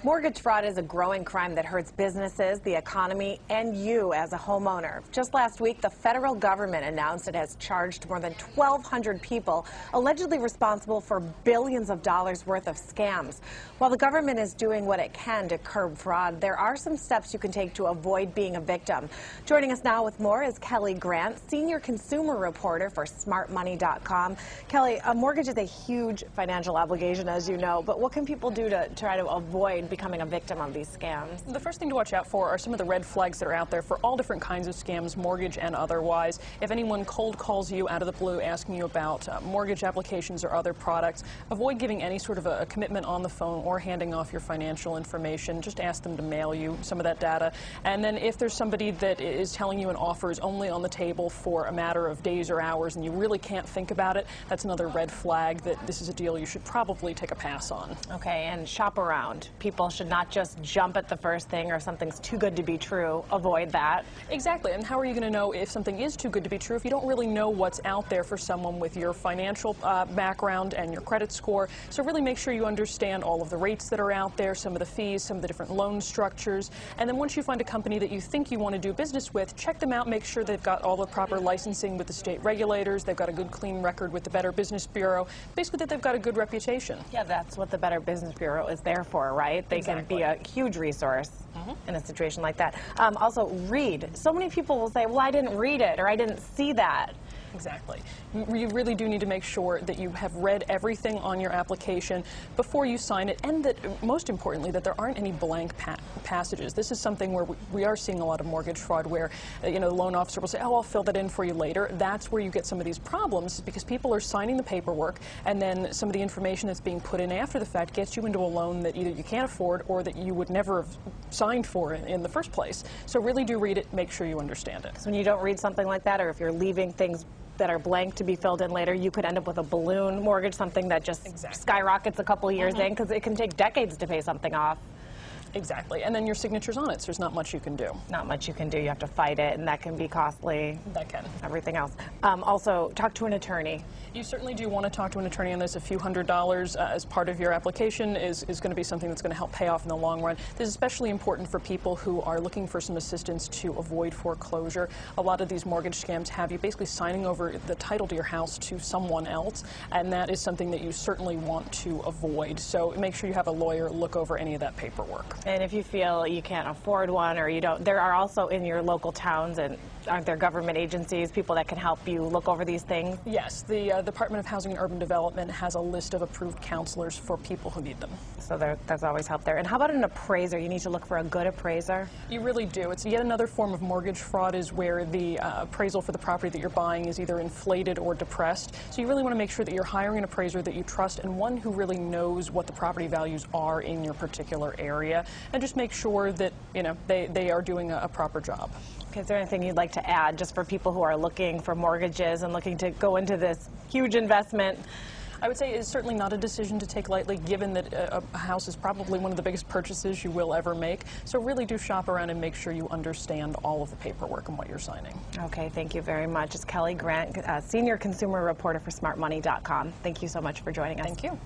Mortgage fraud is a growing crime that hurts businesses, the economy, and you as a homeowner. Just last week, the federal government announced it has charged more than 1,200 people allegedly responsible for billions of dollars worth of scams. While the government is doing what it can to curb fraud, there are some steps you can take to avoid being a victim. Joining us now with more is Kelli Grant, senior consumer reporter for smartmoney.com. Kelli, a mortgage is a huge financial obligation, as you know, but what can people do to try to avoid becoming a victim of these scams? The first thing to watch out for are some of the red flags that are out there for all different kinds of scams, mortgage and otherwise. If anyone cold calls you out of the blue asking you about mortgage applications or other products, avoid giving any sort of a commitment on the phone or handing off your financial information. Just ask them to mail you some of that data. And then if there's somebody that is telling you an offer is only on the table for a matter of days or hours and you really can't think about it, that's another red flag that this is a deal you should probably take a pass on. Okay, and shop around. People should not just jump at the first thing, or if something's too good to be true, avoid that. Exactly, and how are you going to know if something is too good to be true if you don't really know what's out there for someone with your financial background and your credit score? So really make sure you understand all of the rates that are out there, some of the fees, some of the different loan structures, and then once you find a company that you think you want to do business with, check them out, make sure they've got all the proper licensing with the state regulators, they've got a good clean record with the Better Business Bureau, basically that they've got a good reputation. Yeah, that's what the Better Business Bureau is there for, right? They can be a huge resource in a situation like that. Also, read. So many people will say, well, I didn't read it, or I didn't see that. Exactly. You really do need to make sure that you have read everything on your application before you sign it, and that, most importantly, that there aren't any blank passages. This is something where we are seeing a lot of mortgage fraud where, the loan officer will say, oh, I'll fill that in for you later. That's where you get some of these problems, because people are signing the paperwork, and then some of the information that's being put in after the fact gets you into a loan that either you can't afford or that you would never have signed for in the first place. So really do read it, make sure you understand it. So when you don't read something like that, or if you're leaving things that are blank to be filled in later, you could end up with a balloon mortgage, something that just skyrockets a couple years in, because it can take decades to pay something off. Exactly, and then your signature's on it, so there's not much you can do. Not much you can do. You have to fight it, and that can be costly. That can. Everything else. Also, talk to an attorney. You certainly do want to talk to an attorney on this. A few $100s as part of your application is going to be something that's going to help pay off in the long run. This is especially important for people who are looking for some assistance to avoid foreclosure. A lot of these mortgage scams have you basically signing over the title to your house to someone else, and that is something that you certainly want to avoid. So make sure you have a lawyer look over any of that paperwork. And if you feel you can't afford one, or you don't, there are also in your local towns, and aren't there government agencies, people that can help you look over these things? Yes, the Department of Housing and Urban Development has a list of approved counselors for people who need them. So that's always help there. And how about an appraiser? You need to look for a good appraiser? You really do. It's yet another form of mortgage fraud, is where the appraisal for the property that you're buying is either inflated or depressed. So you really want to make sure that you're hiring an appraiser that you trust, and one who really knows what the property values are in your particular area, and just make sure that they are doing a proper job. Okay, is there anything you'd like to add just for people who are looking for mortgages and looking to go into this huge investment? I would say it's certainly not a decision to take lightly, given that a house is probably one of the biggest purchases you will ever make. So really do shop around and make sure you understand all of the paperwork and what you're signing. Okay, thank you very much. It's Kelli Grant, senior consumer reporter for smartmoney.com. Thank you so much for joining us. Thank you.